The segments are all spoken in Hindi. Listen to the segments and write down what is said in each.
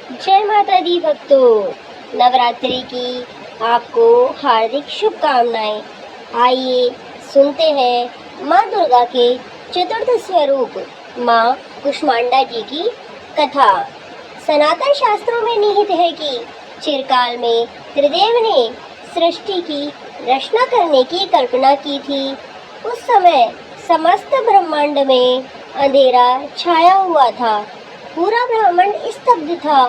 जय माता दी भक्तों, नवरात्रि की आपको हार्दिक शुभकामनाएं। आइए सुनते हैं माँ दुर्गा के चतुर्थ स्वरूप माँ कुष्मांडा जी की कथा। सनातन शास्त्रों में निहित है कि चिरकाल में त्रिदेव ने सृष्टि की रचना करने की कल्पना की थी। उस समय समस्त ब्रह्मांड में अंधेरा छाया हुआ था। पूरा ब्रह्मांड स्तब्ध था।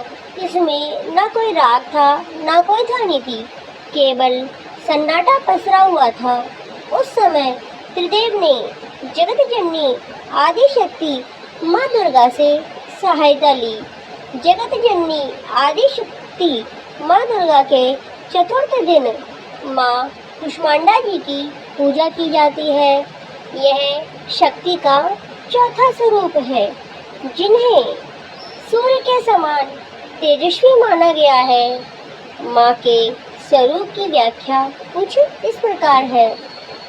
इसमें न कोई राग था, न कोई ध्वनि थी, केवल सन्नाटा पसरा हुआ था। उस समय त्रिदेव ने जगत जननी आदि शक्ति माँ दुर्गा से सहायता ली। जगत जननी आदि शक्ति माँ दुर्गा के चतुर्थ दिन माँ कुष्मांडा जी की पूजा की जाती है। यह शक्ति का चौथा स्वरूप है, जिन्हें सूर्य के समान तेजस्वी माना गया है। माँ के स्वरूप की व्याख्या कुछ इस प्रकार है।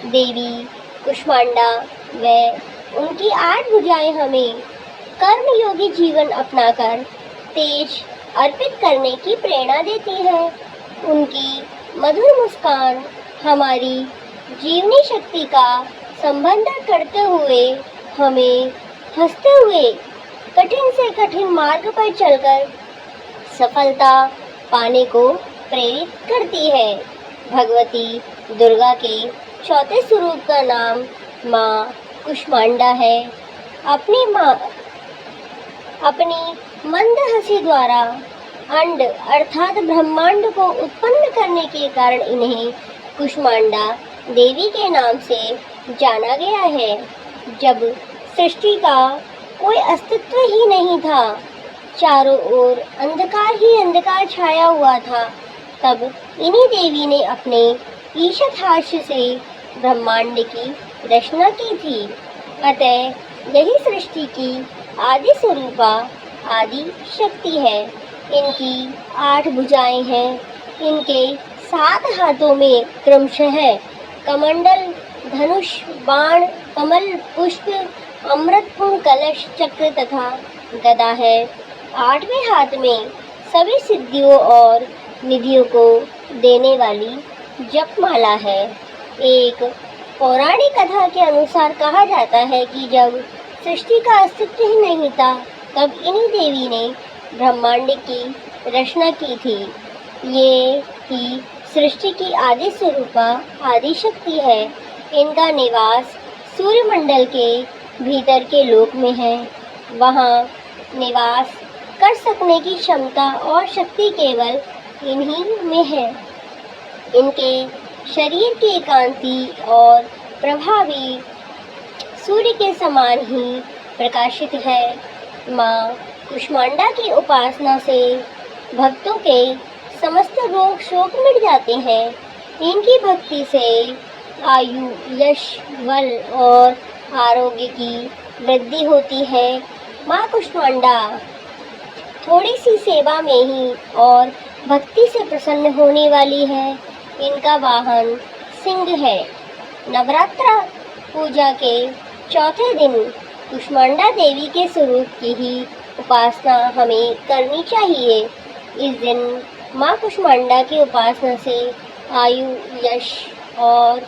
देवी कुष्मांडा व उनकी 8 भुजाएं हमें कर्मयोगी जीवन अपनाकर तेज अर्पित करने की प्रेरणा देती है। उनकी मधुर मुस्कान हमारी जीवनी शक्ति का संबंधन करते हुए हमें हंसते हुए कठिन से कठिन मार्ग पर चलकर सफलता पाने को प्रेरित करती है। भगवती दुर्गा के चौथे स्वरूप का नाम माँ कुष्मांडा है। अपनी मंद हंसी द्वारा अंड अर्थात ब्रह्मांड को उत्पन्न करने के कारण इन्हें कुष्मांडा देवी के नाम से जाना गया है। जब सृष्टि का कोई अस्तित्व ही नहीं था, चारों ओर अंधकार ही अंधकार छाया हुआ था, तब इन्हीं देवी ने अपने ईशत हास्य से ब्रह्मांड की रचना की थी। अतः यही सृष्टि की आदि स्वरूपा आदि शक्ति है। इनकी 8 भुजाएं हैं। इनके 7 हाथों में क्रमशः कमंडल, धनुष, बाण, कमल, पुष्प, अमृतपूर्ण कलश, चक्र तथा गदा है। 8वें हाथ में सभी सिद्धियों और निधियों को देने वाली जपमाला है। एक पौराणिक कथा के अनुसार कहा जाता है कि जब सृष्टि का अस्तित्व ही नहीं था, तब इन्हीं देवी ने ब्रह्मांड की रचना की थी। ये ही सृष्टि की आदि स्वरूपा आदि शक्ति है। इनका निवास सूर्यमंडल के भीतर के लोक में है। वहाँ निवास कर सकने की क्षमता और शक्ति केवल इन्हीं में है। इनके शरीर की कांति और प्रभावी सूर्य के समान ही प्रकाशित है। माँ कुष्मांडा की उपासना से भक्तों के समस्त रोग शोक मिट जाते हैं। इनकी भक्ति से आयु, यश, बल और आरोग्य की वृद्धि होती है। माँ कुष्मांडा थोड़ी सी सेवा में ही और भक्ति से प्रसन्न होने वाली है। इनका वाहन सिंह है। नवरात्र पूजा के चौथे दिन कुष्मांडा देवी के स्वरूप की ही उपासना हमें करनी चाहिए। इस दिन माँ कुष्मांडा की उपासना से आयु, यश और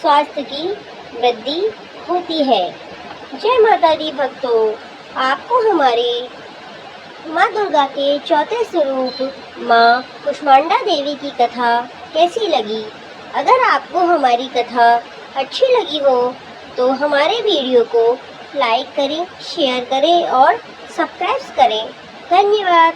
स्वास्थ्य की वृद्धि होती है। जय माता दी भक्तों, आपको हमारे माँ दुर्गा के चौथे स्वरूप माँ कुष्मांडा देवी की कथा कैसी लगी? अगर आपको हमारी कथा अच्छी लगी हो तो हमारे वीडियो को लाइक करें, शेयर करें और सब्सक्राइब करें। धन्यवाद।